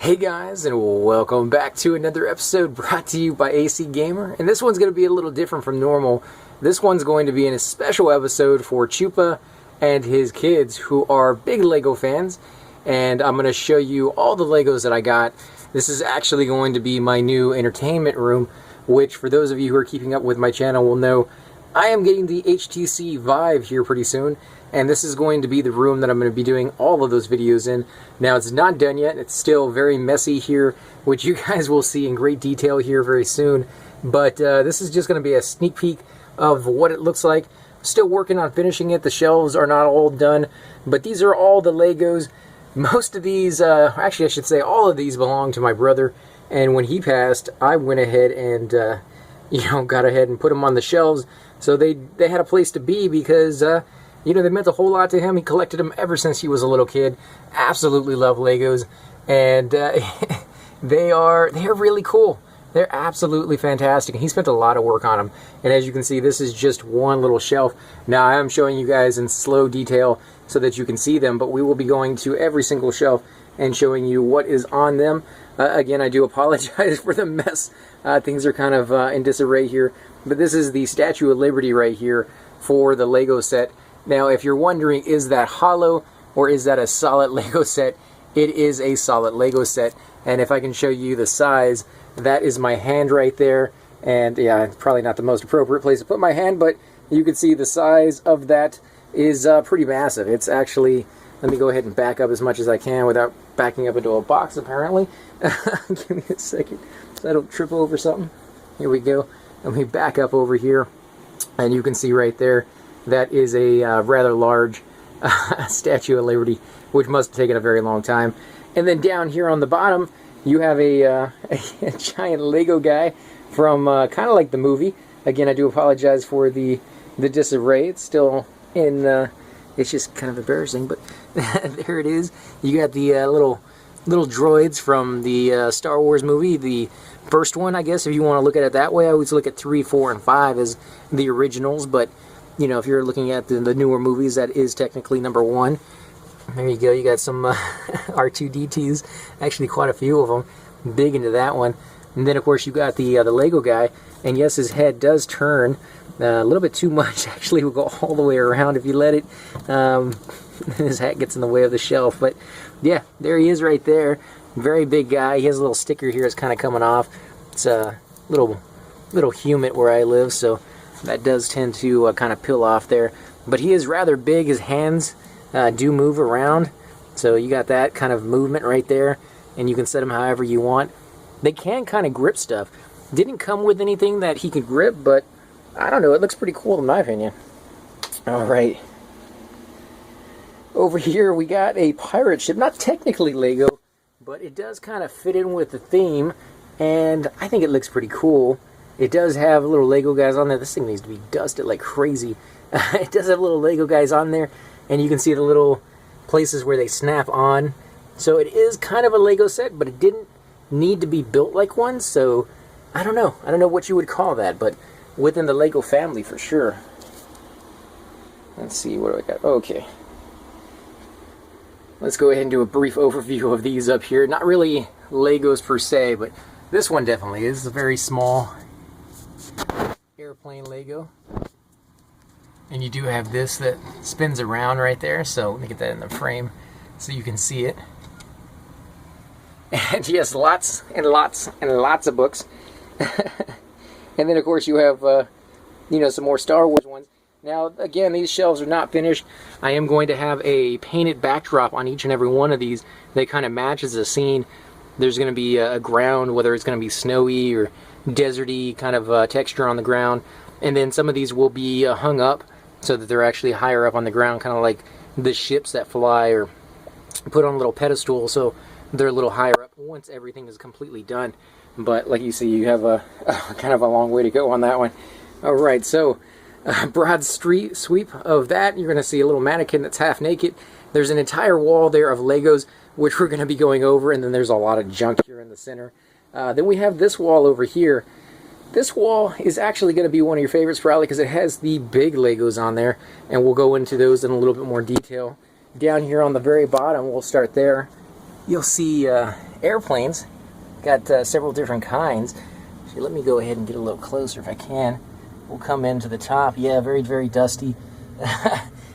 Hey guys, and welcome back to another episode brought to you by AC Gamer. And this one's going to be a little different from normal. This one's going to be in a special episode for Chuppa and his kids who are big Lego fans. And I'm going to show you all the Legos that I got. This is actually going to be my new entertainment room, which for those of you who are keeping up with my channel will know I am getting the HTC Vive here pretty soon. And this is going to be the room that I'm going to be doing all of those videos in. Now, it's not done yet. It's still very messy here, which you guys will see in great detail here very soon. But this is just going to be a sneak peek of what it looks like. Still working on finishing it. The shelves are not all done. But these are all the Legos. Most of these, actually I should say all of these belong to my brother. And when he passed, I went ahead and, got ahead and put them on the shelves. So they had a place to be because... they meant a whole lot to him. He collected them ever since he was a little kid. Absolutely love Legos. And they're really cool. They're absolutely fantastic. And he spent a lot of work on them. And as you can see, this is just one little shelf. Now, I am showing you guys in slow detail so that you can see them. But we will be going to every single shelf and showing you what is on them. Again, I do apologize for the mess. Things are kind of in disarray here. But this is the Statue of Liberty right here for the Lego set. Now, if you're wondering, is that hollow or is that a solid Lego set? It is a solid Lego set. And if I can show you the size, that is my hand right there. And yeah, it's probably not the most appropriate place to put my hand, but you can see the size of that is pretty massive. It's actually, let me go ahead and back up as much as I can without backing up into a box, apparently. Give me a second so I don't trip over something. Here we go. Let me back up over here. And you can see right there, that is a rather large Statue of Liberty, which must have taken a very long time. And then down here on the bottom, you have a giant Lego guy from kind of like the movie. Again, I do apologize for the disarray. It's still in, it's just kind of embarrassing, but there it is. You got the little droids from the Star Wars movie, the first one, I guess, if you want to look at it that way. I always look at 3, 4, and 5 as the originals, but if you're looking at the newer movies, that is technically number 1. There you go. You got some R2-D2s. Actually, quite a few of them. Big into that one. And then, of course, you got the Lego guy. And yes, his head does turn a little bit too much. Actually, will go all the way around if you let it. His hat gets in the way of the shelf. But yeah, there he is right there. Very big guy. He has a little sticker here. It's kind of coming off. It's a little humid where I live, so that does tend to kind of peel off there. But he is rather big. His hands do move around. So you got that kind of movement right there. And you can set them however you want. They can kind of grip stuff. Didn't come with anything that he could grip, but I don't know. It looks pretty cool in my opinion. Alright. Over here we got a pirate ship. Not technically Lego, but it does kind of fit in with the theme. And I think it looks pretty cool. It does have little Lego guys on there. This thing needs to be dusted like crazy. It does have little Lego guys on there. And you can see the little places where they snap on. So it is kind of a Lego set, but it didn't need to be built like one. So I don't know. I don't know what you would call that, but within the Lego family for sure. Let's see, what do I got? Okay. Let's go ahead and do a brief overview of these up here. Not really Legos per se, but this one definitely is a very small airplane Lego. And you do have this that spins around right there, so let me get that in the frame so you can see it. And yes, lots and lots and lots of books. And then of course you have some more Star Wars ones. Now again, these shelves are not finished. I am going to have a painted backdrop on each and every one of these that kind of matches the scene. There's going to be a ground, whether it's going to be snowy or deserty kind of texture on the ground. And then some of these will be hung up so that they're actually higher up on the ground, kind of like the ships that fly, or put on a little pedestal so they're a little higher up once everything is completely done. But like you see, you have a kind of a long way to go on that one. Alright, so broad street sweep of that. You're going to see a little mannequin that's half naked. There's an entire wall there of Legos, which we're going to be going over, and then there's a lot of junk here in the center. Then we have this wall over here. This wall is actually going to be one of your favorites probably because it has the big Legos on there, and we'll go into those in a little bit more detail. Down here on the very bottom, we'll start there. you'll see airplanes. Got several different kinds. So let me go ahead and get a little closer if I can. We'll come into the top. Yeah, very, very dusty.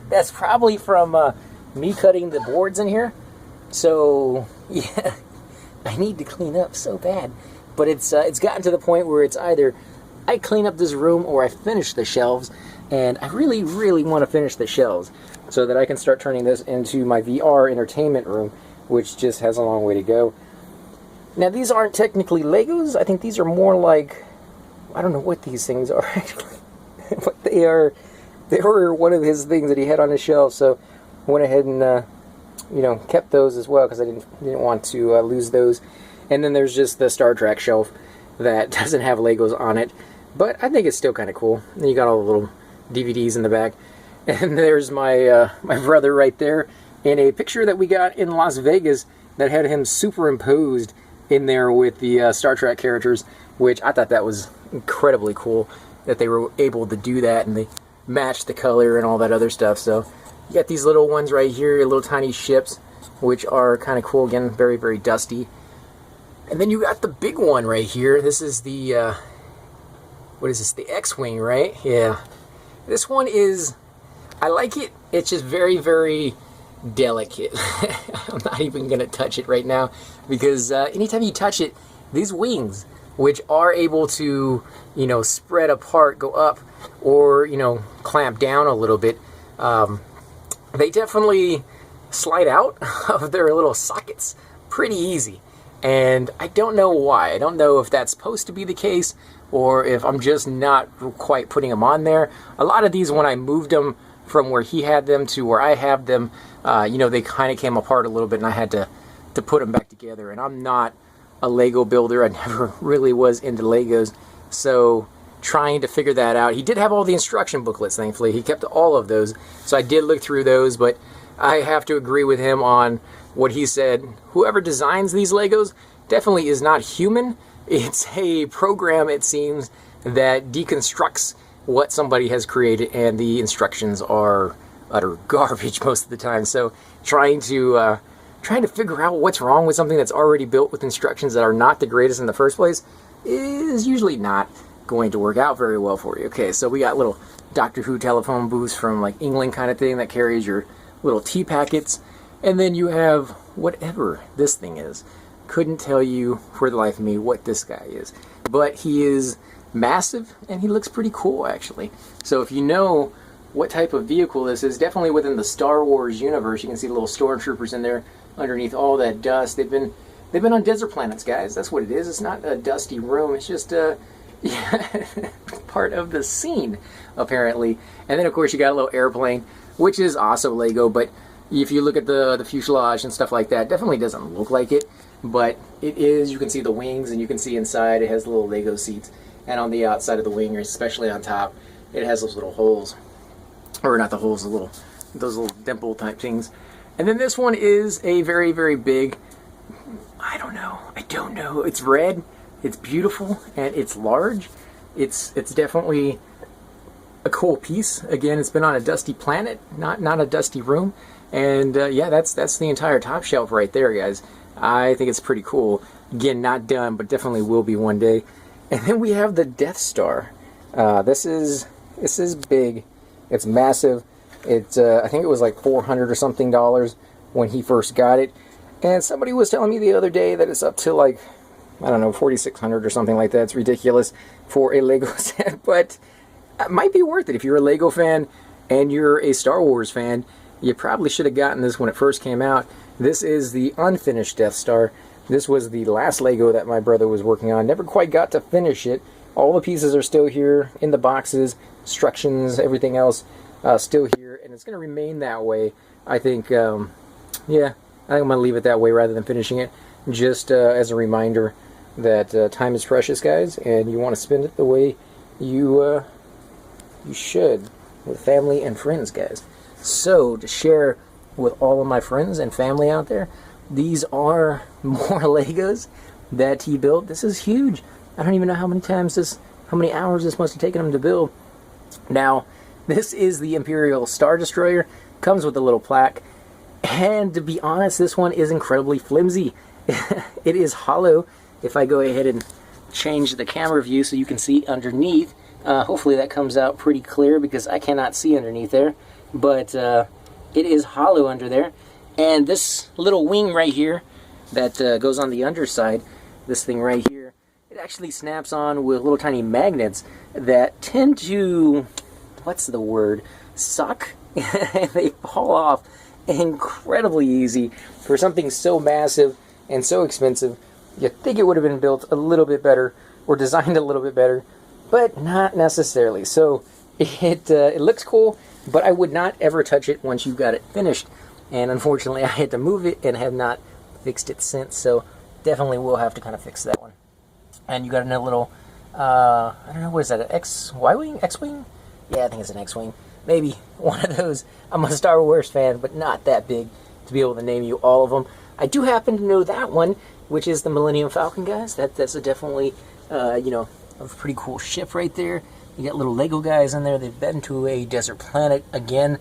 That's probably from me cutting the boards in here. So, yeah, I need to clean up so bad. But it's gotten to the point where it's either I clean up this room or I finish the shelves. And I really, really want to finish the shelves so that I can start turning this into my VR entertainment room, which just has a long way to go. Now, these aren't technically Legos. I think these are more like, I don't know what these things are actually. But they were one of his things that he had on his shelf, so I went ahead and kept those as well because I didn't want to lose those. And then there's just the Star Trek shelf that doesn't have Legos on it, but I think it's still kind of cool. And you got all the little DVDs in the back. And there's my my brother right there in a picture that we got in Las Vegas that had him superimposed in there with the Star Trek characters, which I thought that was incredibly cool that they were able to do that, and they matched the color and all that other stuff. So you got these little ones right here, little tiny ships, which are kind of cool. Again, very, very dusty. And then you got the big one right here. This is the what is this? The X-Wing, right? Yeah. This one is, I like it. It's just very, very delicate. I'm not even going to touch it right now because anytime you touch it, these wings, which are able to, spread apart, go up, or, clamp down a little bit, they definitely slide out of their little sockets pretty easy. And I don't know why. I don't know if that's supposed to be the case or if I'm just not quite putting them on there. A lot of these, when I moved them from where he had them to where I have them, they kind of came apart a little bit and I had to put them back together. And I'm not a Lego builder. I never really was into Legos. So trying to figure that out. He did have all the instruction booklets, thankfully. He kept all of those. So I did look through those, but I have to agree with him on what he said. Whoever designs these Legos definitely is not human. It's a program, it seems, that deconstructs what somebody has created, and the instructions are utter garbage most of the time. So trying to figure out what's wrong with something that's already built with instructions that are not the greatest in the first place is usually not going to work out very well for you. Okay, so we got little Doctor Who telephone booths from like England kind of thing that carries your little tea packets. And then you have whatever this thing is. Couldn't tell you for the life of me what this guy is. But he is massive and he looks pretty cool actually. So if you know what type of vehicle this is, definitely within the Star Wars universe. You can see the little stormtroopers in there underneath all that dust. They've been on desert planets, guys. That's what it is. It's not a dusty room. It's just part of the scene, apparently. And then, of course, you got a little airplane, which is also Lego, but if you look at the fuselage and stuff like that, definitely doesn't look like it. But it is. You can see the wings, and you can see inside. It has little Lego seats. And on the outside of the wing, especially on top, it has those little holes. Or not the holes, those little dimple type things. And then this one is a very, very big, I don't know. It's red, it's beautiful, and it's large. It's definitely a cool piece. Again, it's been on a dusty planet, not a dusty room. And yeah, that's the entire top shelf right there, guys. I think it's pretty cool. Again, not done, but definitely will be one day. And then we have the Death Star. This is big. It's massive. It's I think it was like $400 or something when he first got it. And somebody was telling me the other day that it's up to like, I don't know, $4,600 or something like that. It's ridiculous for a Lego set, but it might be worth it. If you're a Lego fan and you're a Star Wars fan, you probably should have gotten this when it first came out. This is the unfinished Death Star. This was the last Lego that my brother was working on. Never quite got to finish it. All the pieces are still here in the boxes, instructions, everything else still here, and it's going to remain that way. I think, yeah, I think I'm going to leave it that way rather than finishing it, just as a reminder that time is precious, guys, and you want to spend it the way you should, with family and friends, guys. So, to share with all of my friends and family out there, these are more Legos that he built. This is huge. I don't even know how many hours this must have taken him to build. Now, this is the Imperial Star Destroyer. Comes with a little plaque. And to be honest, this one is incredibly flimsy. It is hollow. If I go ahead and change the camera view so you can see underneath, hopefully that comes out pretty clear because I cannot see underneath there. But it is hollow under there. And this little wing right here that goes on the underside, this thing right here, it actually snaps on with little tiny magnets that tend to, what's the word, suck. They fall off incredibly easy for something so massive and so expensive. You'd think it would have been built a little bit better or designed a little bit better, but not necessarily. So it looks cool, but I would not ever touch it once you've got it finished. And unfortunately, I had to move it and have not fixed it since. So definitely will have to kind of fix that one. And you got another little, I don't know, what is that, an Y-wing? X-wing? Yeah, I think it's an X-wing. Maybe one of those. I'm a Star Wars fan, but not that big to be able to name you all of them. I do happen to know that one, which is the Millennium Falcon, guys. That's a definitely, you know, a pretty cool ship right there. You got little Lego guys in there. They've been to a desert planet again,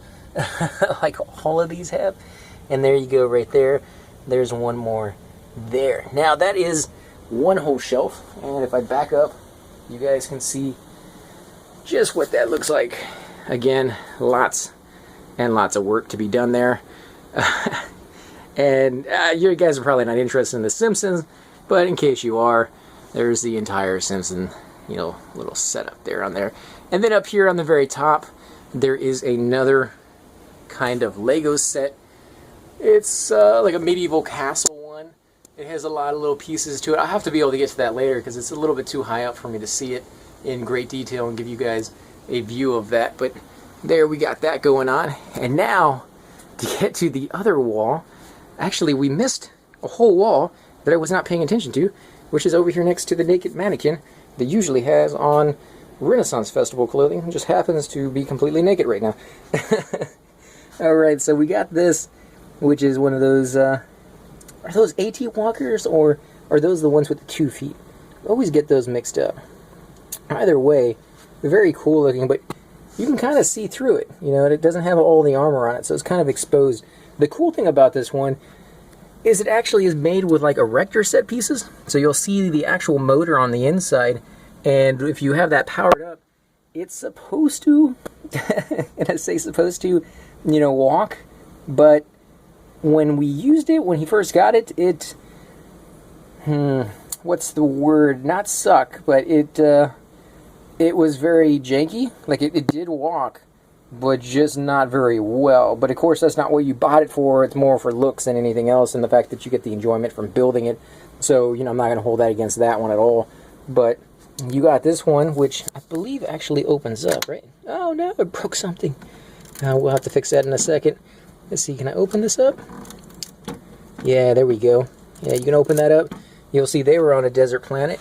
like all of these have. And there you go right there. There's one more there. Now, that is one whole shelf. And if I back up, you guys can see just what that looks like. Again, lots and lots of work to be done there. And you guys are probably not interested in The Simpsons, but in case you are, there's the entire Simpson, you know, little setup there on there. And then up here on the very top, there is another kind of Lego set. It's like a medieval castle one. It has a lot of little pieces to it. I'll have to be able to get to that later because it's a little bit too high up for me to see it in great detail and give you guys a view of that. But there we got that going on. And now, to get to the other wall, actually we missed a whole wall that I was not paying attention to, which is over here next to the naked mannequin that usually has on Renaissance Festival clothing. It just happens to be completely naked right now. Alright, so we got this, which is one of those, are those AT walkers, or are those the ones with the 2 feet? I always get those mixed up. Either way, they're very cool looking, but you can kind of see through it. You know, it doesn't have all the armor on it, so it's kind of exposed. The cool thing about this one is it actually is made with like erector set pieces, so you'll see the actual motor on the inside, and if you have that powered up, it's supposed to, and I say supposed to, you know, walk, but when we used it, when he first got it, it, what's the word, not suck, but it was very janky. Like, it did walk, but just not very well. But of course, that's not what you bought it for. It's more for looks than anything else, and the fact that you get the enjoyment from building it. So, you know, I'm not going to hold that against that one at all. But you got this one, which I believe actually opens up, right? Oh, no, it broke something. We'll have to fix that in a second. Let's see, can I open this up? Yeah, there we go. Yeah, you can open that up. You'll see they were on a desert planet.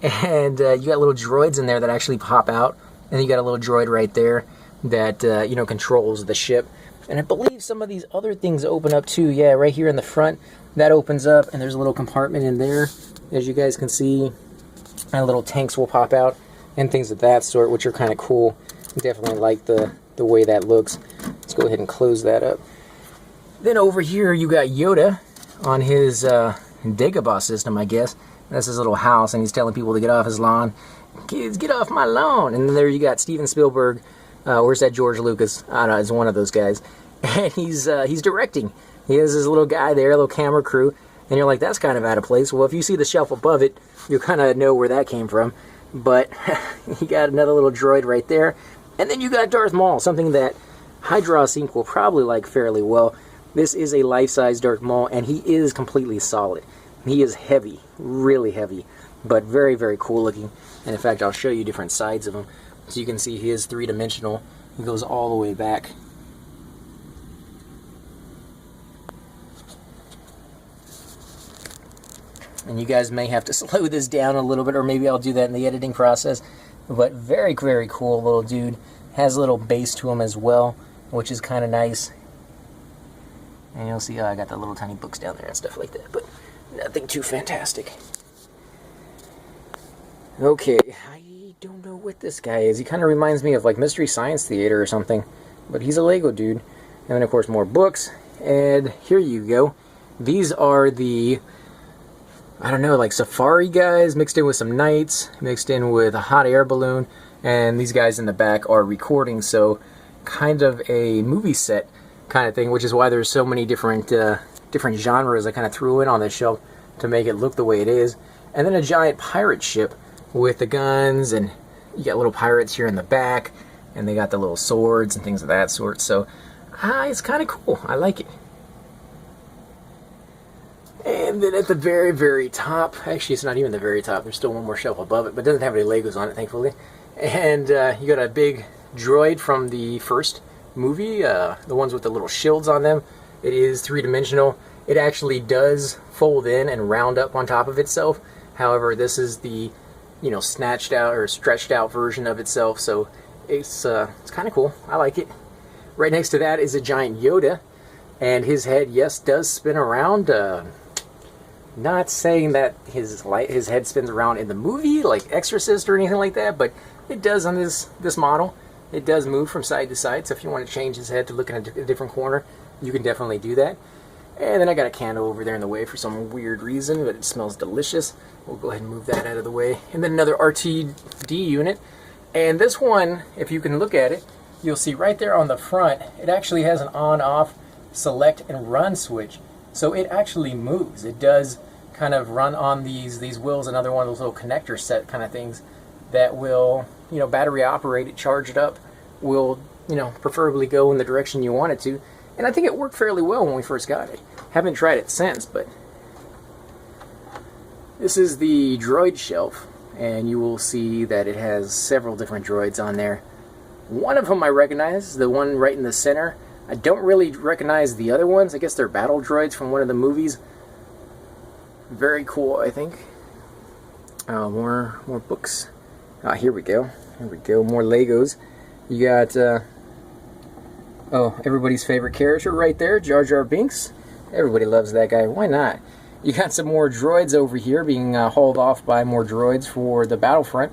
And you got little droids in there that actually pop out. And you got a little droid right there that, you know, controls the ship. And I believe some of these other things open up too. Yeah, right here in the front, that opens up. And there's a little compartment in there, as you guys can see. And little tanks will pop out and things of that sort, which are kind of cool. Definitely like the way that looks. Let's go ahead and close that up. Then over here, you got Yoda on his Dagobah system, I guess. That's his little house, and he's telling people to get off his lawn. Kids, get off my lawn! And then there you got Steven Spielberg. Where's that George Lucas? I don't know, it's one of those guys. And he's directing. He has his little guy there, a little camera crew. And you're like, that's kind of out of place. Well, if you see the shelf above it, you kind of know where that came from. But you got another little droid right there. And then you got Darth Maul, something that Hydra-Sync will probably like fairly well. This is a life-size Darth Maul, and he is completely solid. He is heavy, really heavy, but very, very cool looking. And in fact, I'll show you different sides of him. So you can see he is three-dimensional. He goes all the way back. And you guys may have to slow this down a little bit, or maybe I'll do that in the editing process. But very, very cool little dude. Has a little base to him as well, which is kind of nice. And you'll see, I got the little tiny books down there and stuff like that, but nothing too fantastic. Okay, I don't know what this guy is. He kind of reminds me of like Mystery Science Theater or something, but he's a Lego dude. And then of course more books, And here you go. These are the, I don't know, like safari guys mixed in with some knights, mixed in with a hot air balloon, and these guys in the back are recording, so kind of a movie set kind of thing, which is why there's so many different different genres I kind of threw in on this shelf to make it look the way it is. And then a giant pirate ship with the guns, and you got little pirates here in the back, and they got the little swords and things of that sort. So it's kind of cool. I like it. And then at the very, very top, actually it's not even the very top, there's still one more shelf above it, but it doesn't have any Legos on it, thankfully. And you got a big droid from the first movie, the ones with the little shields on them. It is three-dimensional. It actually does fold in and round up on top of itself. However, this is the, you know, snatched out or stretched out version of itself, so it's kind of cool. I like it. Right next to that is a giant Yoda, and his head, yes, does spin around. Not saying that his head spins around in the movie, like Exorcist or anything like that, but it does on this model. It does move from side to side, so if you want to change his head to look in a different corner, you can definitely do that. And then I got a candle over there in the way for some weird reason, but it smells delicious. We'll go ahead and move that out of the way. And then another RTD unit. And this one, if you can look at it, you'll see right there on the front, it actually has an on-off select and run switch. So it actually moves. It does kind of run on these wheels, another one of those little connector set kind of things that will, you know, battery operate it, charge it up, will, you know, preferably go in the direction you want it to. And I think it worked fairly well when we first got it. Haven't tried it since, but this is the droid shelf, and you will see that it has several different droids on there. One of them I recognize, the one right in the center. I don't really recognize the other ones. I guess they're battle droids from one of the movies. Very cool, I think. More books. Here we go. Here we go. More Legos. You got, everybody's favorite character right there, Jar Jar Binks. Everybody loves that guy. Why not? You got some more droids over here being hauled off by more droids for the Battlefront.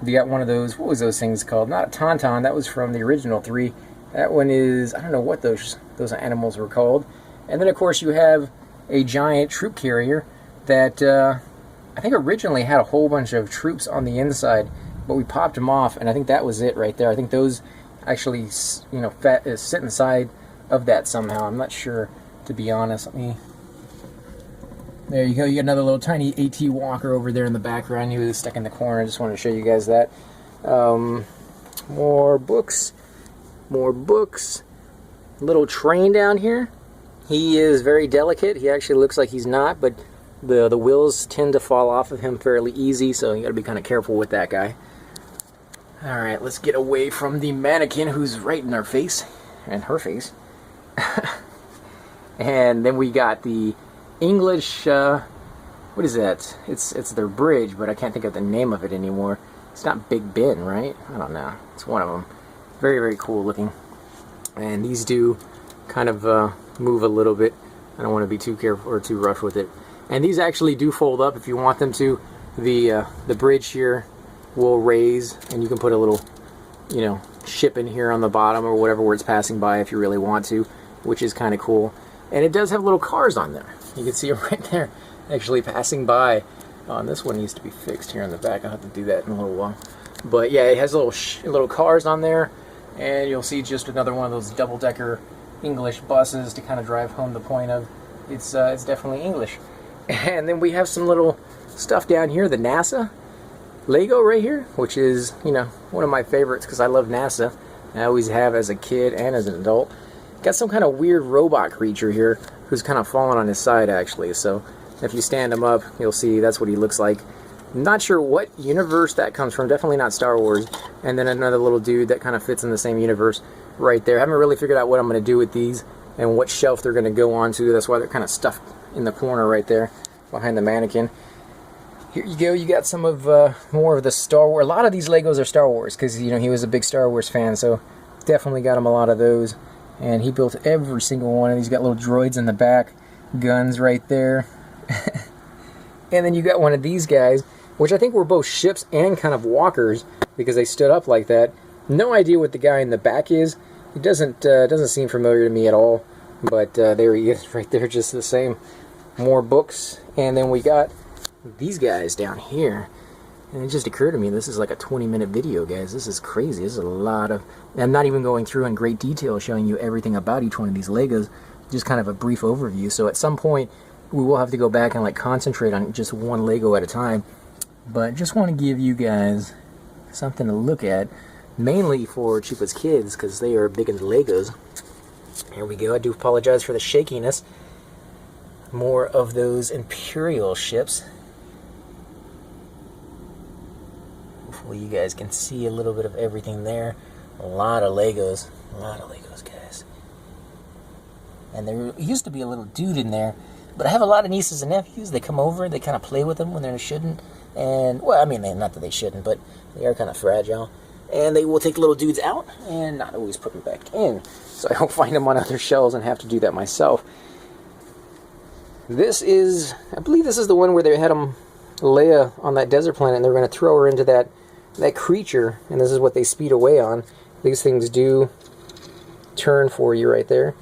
You got one of those, what was those things called? Not a Tauntaun, that was from the original 3. That one is, I don't know what those animals were called. And then, of course, you have a giant troop carrier that I think originally had a whole bunch of troops on the inside, but we popped them off, and I think that was it right there. I think those actually, you know, sit inside of that somehow. I'm not sure, to be honest. There you go. You got another little tiny AT walker over there in the background. He was stuck in the corner. I just wanted to show you guys that. More books. More books. Little train down here. He is very delicate. He actually looks like he's not, but the wheels tend to fall off of him fairly easy, so you got to be kind of careful with that guy. All right, let's get away from the mannequin who's right in our face, and her face. And then we got the English, what is that? It's their bridge, but I can't think of the name of it anymore. It's not Big Ben, right? I don't know. It's one of them. Very, very cool looking. And these do kind of move a little bit. I don't want to be too careful or too rough with it. And these actually do fold up if you want them to. The bridge here will raise, and you can put a little, you know, ship in here on the bottom or whatever where it's passing by if you really want to, which is kind of cool. And it does have little cars on there. You can see it right there actually passing by. And this one needs to be fixed here in the back. I'll have to do that in a little while. But yeah, it has little cars on there, and you'll see just another one of those double-decker English buses to kind of drive home the point of it's definitely English. And then we have some little stuff down here, the NASA Lego right here, which is, you know, one of my favorites because I love NASA. I always have as a kid and as an adult. Got some kind of weird robot creature here who's kind of fallen on his side, actually. So if you stand him up, you'll see that's what he looks like. Not sure what universe that comes from. Definitely not Star Wars. And then another little dude that kind of fits in the same universe right there. I haven't really figured out what I'm going to do with these and what shelf they're going to go onto. That's why they're kind of stuffed in the corner right there behind the mannequin. Here you go. You got some of more of the Star Wars. A lot of these Legos are Star Wars because, you know, he was a big Star Wars fan. So definitely got him a lot of those. And he built every single one of these. Got little droids in the back, guns right there. And then you got one of these guys, which I think were both ships and kind of walkers because they stood up like that. No idea what the guy in the back is. He doesn't seem familiar to me at all. But there he is right there, just the same. More books. And then we got these guys down here. And it just occurred to me, this is like a 20-minute video, guys. This is crazy. This is a lot of... I'm not even going through in great detail showing you everything about each one of these Legos. Just kind of a brief overview. So at some point, we will have to go back and like concentrate on just one Lego at a time. But just want to give you guys something to look at. Mainly for Chuppa's kids, because they are big into Legos. Here we go. I do apologize for the shakiness. More of those Imperial ships. Hopefully you guys can see a little bit of everything there. A lot of Legos. A lot of Legos, guys. And there used to be a little dude in there. But I have a lot of nieces and nephews. They come over. They kind of play with them when they shouldn't. And, well, I mean, not that they shouldn't, but they are kind of fragile. And they will take little dudes out and not always put them back in. So I don't find them on other shelves and have to do that myself. This is, I believe this is the one where they had Leia on that desert planet and they're going to throw her into that creature, and this is what they speed away on. These things do turn for you right there.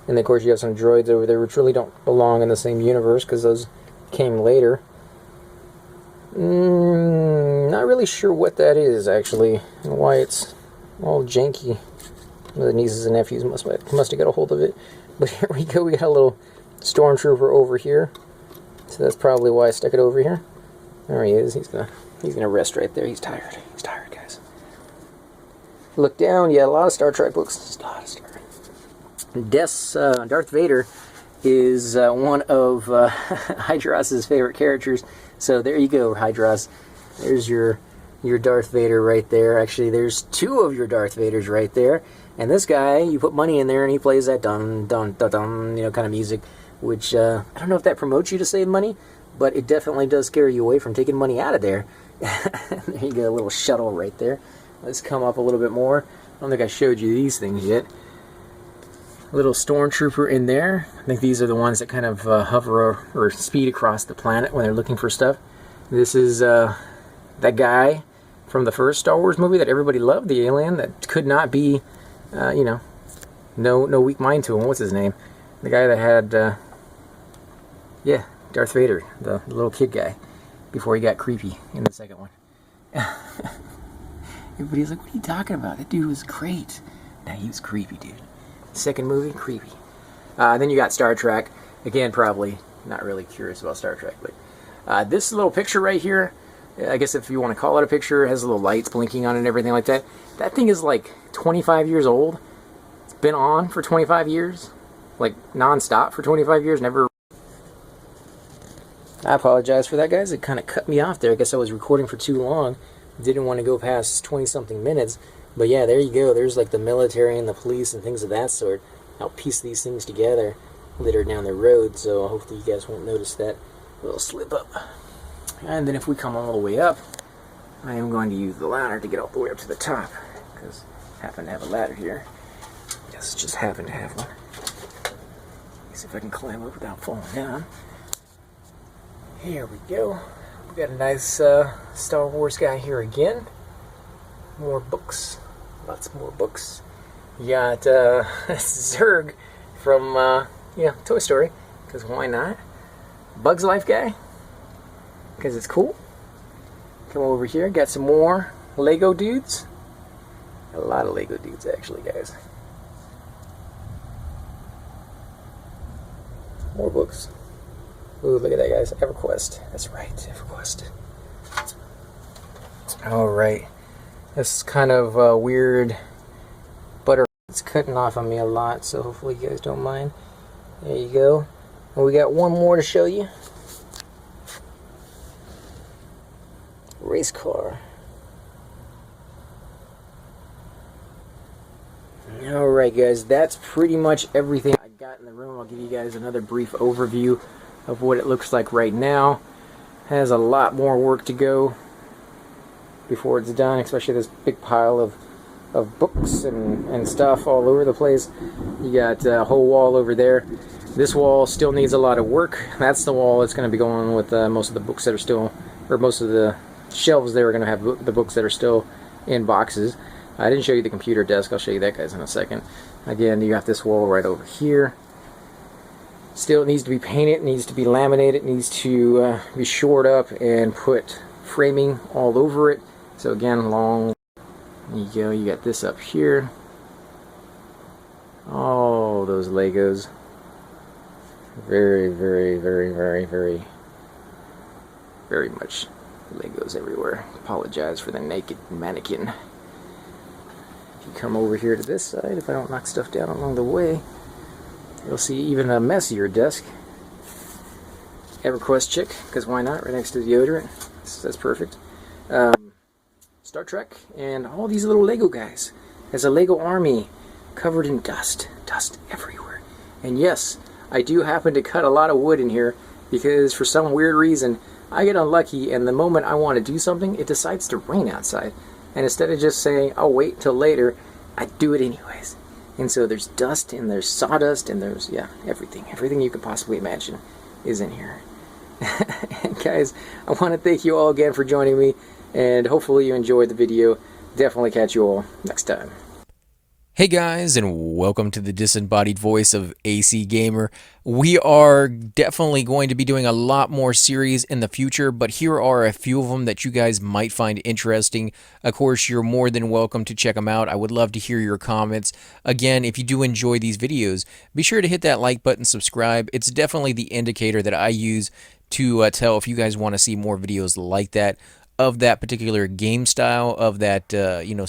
And of course you have some droids over there which really don't belong in the same universe because those came later. Not really sure what that is actually, and why it's all janky. The nieces and nephews must have got a hold of it. But here we go, we got a little stormtrooper over here. So that's probably why I stuck it over here. There he is. He's gonna rest right there. He's tired. He's tired, guys. Look down. Yeah, a lot of Star Trek books. A lot of Star Trek. Darth Vader is one of Hydras's favorite characters. So there you go, Hydras. There's your Darth Vader right there. Actually, there's two of your Darth Vaders right there. And this guy, you put money in there and he plays that dun dun dun dun, kind of music, which I don't know if that promotes you to save money, but it definitely does scare you away from taking money out of there. There you go, a little shuttle right there. Let's come up a little bit more. I don't think I showed you these things yet. Little stormtrooper in there. I think these are the ones that kind of hover or speed across the planet when they're looking for stuff. This is that guy from the first Star Wars movie that everybody loved, the alien that could not be, no weak mind to him. What's his name? The guy that had, yeah, Darth Vader, the little kid guy, before he got creepy in the second one. Everybody's like, what are you talking about? That dude was great. Nah, he was creepy, dude. Second movie, creepy. Then you got Star Trek. Again, probably not really curious about Star Trek, but this little picture right here, I guess if you want to call it a picture, it has little lights blinking on it and everything like that. That thing is like 25 years old. It's been on for 25 years, like non-stop for 25 years, never... I apologize for that, guys. It kind of cut me off there. I guess I was recording for too long. Didn't want to go past 20-something minutes. But yeah, there you go. There's like the military and the police and things of that sort. I'll piece these things together later down the road, so hopefully you guys won't notice that little slip up. And then if we come all the way up, I am going to use the ladder to get all the way up to the top, because I happen to have a ladder here. Yes, just happen to have one. Let's see if I can climb up without falling down. Here we go. We got a nice Star Wars guy here again. More books. Lots more books. You got Zurg from Toy Story, because why not? Bugs Life guy, because it's cool. Come over here, got some more Lego dudes. A lot of Lego dudes actually, guys. More books. Ooh, look at that, guys. EverQuest. That's right, EverQuest. Alright. This is kind of weird butter. It's cutting off on me a lot, so hopefully you guys don't mind. There you go. And we got one more to show you. Race car. Alright guys, that's pretty much everything I got in the room. I'll give you guys another brief overview of what it looks like right now. Has a lot more work to go before it's done, especially this big pile of books and stuff all over the place. You got a whole wall over there. This wall still needs a lot of work. That's the wall that's going to be going with most of the books that are still, or most of the shelves there are going to have the books that are still in boxes. I didn't show you the computer desk. I'll show you that, guys, in a second. Again, you got this wall right over here. Still, it needs to be painted, it needs to be laminated, it needs to be shored up and put framing all over it. So again, long, there you go, you got this up here. Oh, those Legos. Very, very, very, very, very, very much Legos everywhere. Apologize for the naked mannequin. If you come over here to this side, if I don't knock stuff down along the way, you'll see even a messier desk. EverQuest chick, because why not? Right next to the deodorant. That's perfect. Star Trek, and all these little Lego guys. There's a Lego army covered in dust. Dust everywhere. And yes, I do happen to cut a lot of wood in here because for some weird reason, I get unlucky and the moment I want to do something, it decides to rain outside. And instead of just saying, I'll wait till later, I do it anyways. And so there's dust and there's sawdust and there's, yeah, everything. Everything you could possibly imagine is in here. And guys, I want to thank you all again for joining me, and hopefully you enjoyed the video. Definitely catch you all next time. Hey guys, and welcome to the disembodied voice of AC Gamer. We are definitely going to be doing a lot more series in the future, but here are a few of them that you guys might find interesting. Of course, you're more than welcome to check them out. I would love to hear your comments. Again, if you do enjoy these videos, be sure to hit that like button, subscribe. It's definitely the indicator that I use to tell if you guys want to see more videos like that, of that particular game style, of that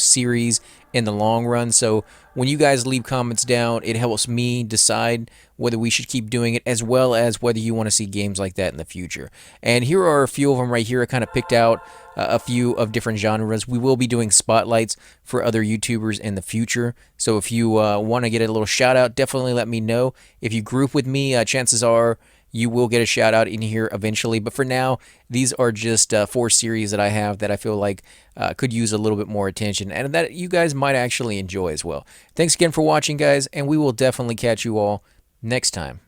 series in the long run. So when you guys leave comments down, it helps me decide whether we should keep doing it, as well as whether you want to see games like that in the future. And here are a few of them right here. I kind of picked out a few of different genres. We will be doing spotlights for other YouTubers in the future. So if you want to get a little shout out, definitely let me know. If you group with me, chances are you will get a shout out in here eventually. But for now, these are just 4 series that I have that I feel like could use a little bit more attention and that you guys might actually enjoy as well. Thanks again for watching, guys, and we will definitely catch you all next time.